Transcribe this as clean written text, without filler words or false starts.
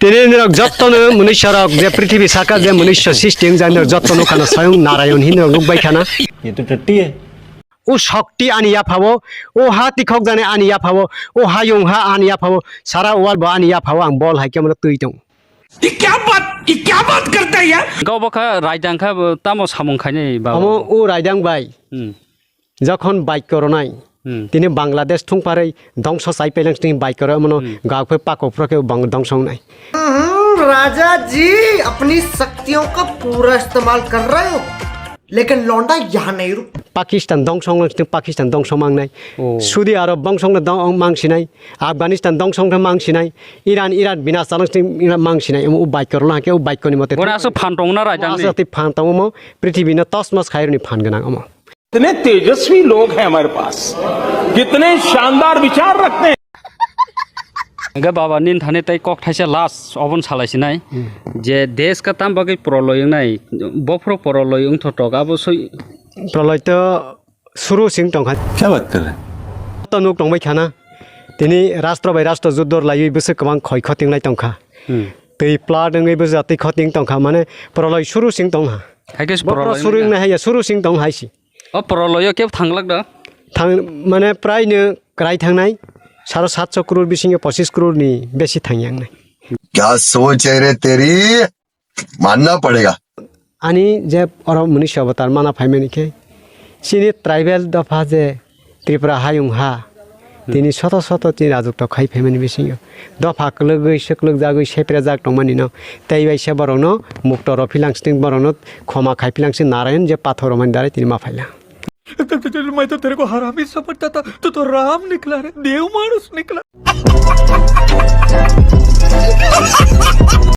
তিনি যত্ন মনুষ্যরক যে পৃথিবী সাকা যে মনুষ্য সৃষ্টি জানি যত্ন খানা স্বয়ং নারায়ণ হিন্দ নুকবাই খানা ये तो टट्टी है। ও শক্তি আনিয়া ফাবো ও হা তিখক জানে আনিয়া ফাবো ও হা ইয়ং হা আনিয়া ফাবো সারা ওয়াল বা আনিয়া ফাবো আং বল হাই কেমন তুই দं ये क्या बात करता है यार गावबाखा रायदांखा तामो सामंखायनै बाबा আমো ও রাইদাং বাই যখন বাইক করনাই তিনি বাংলাদেশ থুংপারে ধ্বংস চাই পেলেন তিনি বাইক করে মনো গাঁফে পাকফ্রকে ধ্বংস নাই राजा जी अपनी शक्तियों का पूरा इस्तेमाल कर रहे हो लेकिन लौंडा यहाँ नहीं रुक পাকিস্তান ধ্বংস পাকিস্তান ধ্বংস মাংনাই সৌদি আরব ধ্বংস মাংসিনাই আফগানিস্তান ধ্বংস মাংসিনাই ইরান বিনাশ মাংসিনাই ও বাইক করনা কে ও বাইক কনি মতে गना आसो फानटंना रायदां आसति फानताव मो पृथ्वीनो तसमस खाइरनि फानगोनां अमो कितने तेजस्वी लोग हैं हमारे पास कितने शानदार विचार रखते हैं गा बाबा निन थाने तै कक थाइसे लास अबन सालायसिनाय जे देश का ताम बागै प्रलयनाय बफ्रो प्रलय उंथटक आबो सय प्रलय तो शुरू सिं टंखा क्या बात कर रहे हैं? तनुक टंबाय खाना तिनि राष्ट्र बाय राष्ट्र जुद्धर लायै बोसो गोबां खय खतिंलाय टंखा दै प्ला दङैबो जाति खतिं टंखा माने प्रलय शुरू सिं टंहा हाइकेस बफ्रो प्रलय शुरू ना हाय शुरू सिं टं हायसि अ प्रलय के थांलागदा थां माने प्रायनो राय थांनाय 750 करोड़ बिसिंगे 25 करोड़ नि बेसी थांयांनाय क्या सोच है रे तेरी मानना पड़ेगा आनी जे और मनुष्य अवतार माना फाइमेनिखे सिनि ट्राइबेल दफा जे त्रिपुरा हायुंहा तिनि शत शत ति राजुक्त खाइ फेमेनि बिसिंगे दफा लोगै सकलोग जागै सेप्रे जाग टंमानि न तैबाइसे बरनो मुक्त रफिलांस्टिं बरनो खमा खाइफिलांसि नारायण जे पाथर मन दारे तिनि माफाइला मैं तो तेरे को हरामी समझता था तू तो राम निकला रे देव मानुस निकला